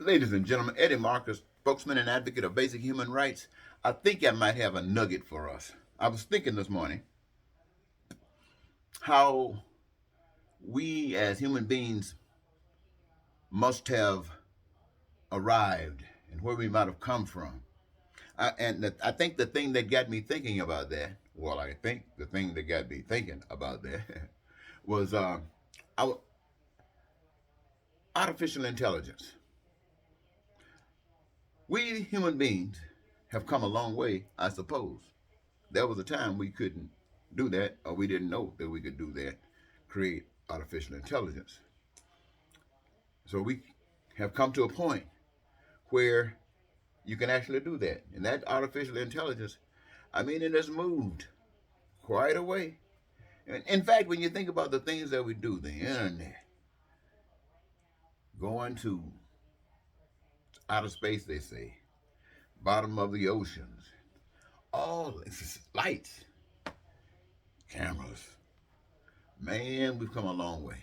Ladies and gentlemen, Eddie Marcus, spokesman and advocate of basic human rights. I think I might have a nugget for us. I was thinking this morning how we as human beings must have arrived and where we might have come from. I think the thing that got me thinking about that, well, I think the thing that got me thinking about that was our artificial intelligence. We human beings have come a long way, I suppose. There was a time we couldn't do that, or we didn't know that we could do that, create artificial intelligence. So we have come to a point where you can actually do that. And that artificial intelligence, I mean, it has moved quite a way. In fact, when you think about the things that we do, the internet, going to outer space, they say, bottom of the oceans, all this, lights, cameras, man, we've come a long way.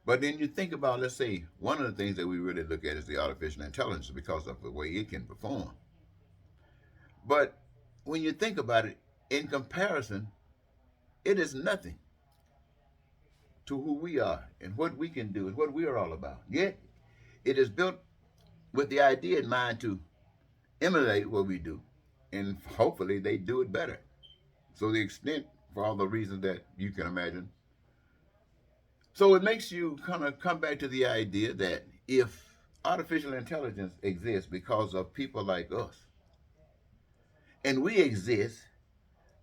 But then you think about, let's say, one of the things that we really look at is the artificial intelligence because of the way it can perform. But when you think about it, in comparison, it is nothing to who we are and what we can do and what we are all about. Yet, it is built with the idea in mind to emulate what we do, and hopefully they do it better. So the extent, for all the reasons that you can imagine. So it makes you kind of come back to the idea that if artificial intelligence exists because of people like us, and we exist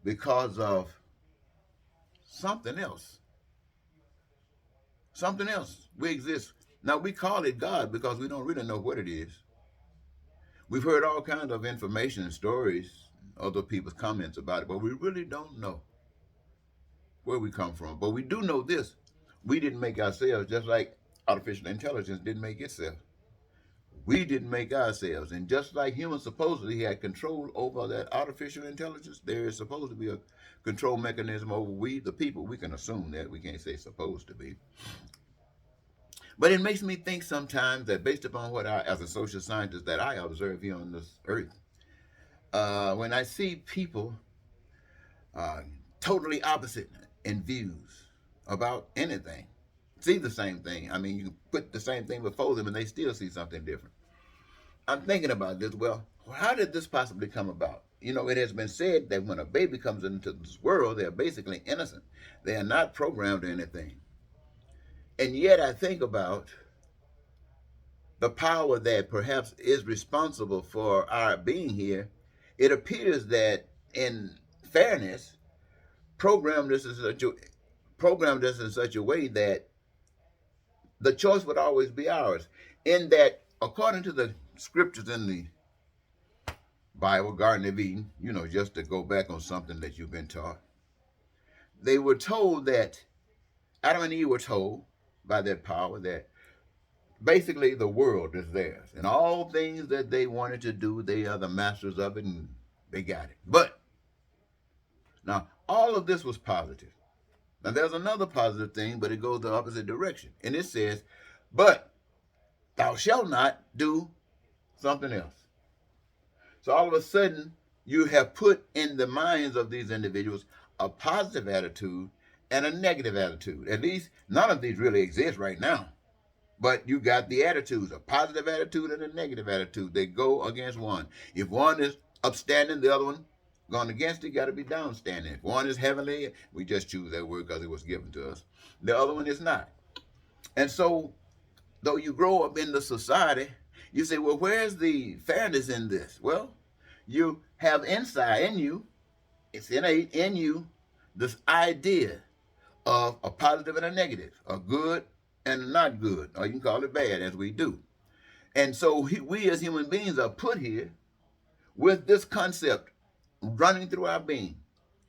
because of something else, we exist. Now we call it God because we don't really know what it is. We've heard all kinds of information and stories, other people's comments about it, but we really don't know where we come from. But we do know this: we didn't make ourselves, just like artificial intelligence didn't make itself. We didn't make ourselves. And just like humans supposedly had control over that artificial intelligence, there is supposed to be a control mechanism over we, the people. We can assume that. We can't say supposed to be. But it makes me think sometimes that based upon what I, as a social scientist, that I observe here on this earth, when I see people uh, totally opposite in views about anything, see the same thing. I mean, you put the same thing before them and they still see something different. I'm thinking about this. Well, how did this possibly come about? You know, it has been said that when a baby comes into this world, they're basically innocent. They are not programmed or anything. And yet I think about the power that perhaps is responsible for our being here. It appears that in fairness, programmed us in such a way that the choice would always be ours. In that, according to the scriptures in the Bible, Garden of Eden, you know, just to go back on something that you've been taught, they were told that Adam and Eve were told by that power that basically the world is theirs. And all things that they wanted to do, they are the masters of it and they got it. But now, all of this was positive. Now, there's another positive thing, but it goes the opposite direction. And it says, but thou shalt not do something else. So all of a sudden, you have put in the minds of these individuals a positive attitude and a negative attitude. At least none of these really exist right now. But you got the attitudes, a positive attitude and a negative attitude. They go against one. If one is upstanding, the other one going against it got to be downstanding. If one is heavenly, we just choose that word because it was given to us. The other one is not. And so, though you grow up in the society, you say, well, where's the fairness in this? Well, you have inside in you, it's innate in you, this idea of a positive and a negative, a good and a not good, or you can call it bad, as we do. And so we as human beings are put here with this concept running through our being,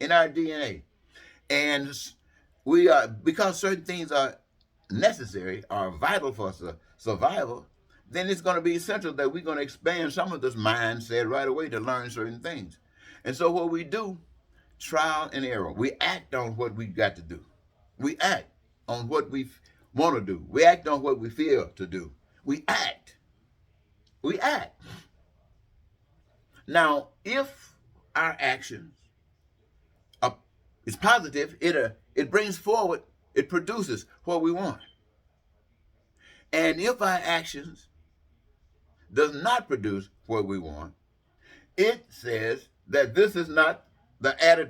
in our DNA. And we are, because certain things are necessary, are vital for survival, then it's going to be essential that we're going to expand some of this mindset right away to learn certain things. And so what we do, trial and error. We act on what we've got to do. We act on what we want to do. We act on what we feel to do. We act. We act. Now, if our actions are is positive, it brings forward, it produces what we want. And if our actions does not produce what we want, it says that this is not the attitude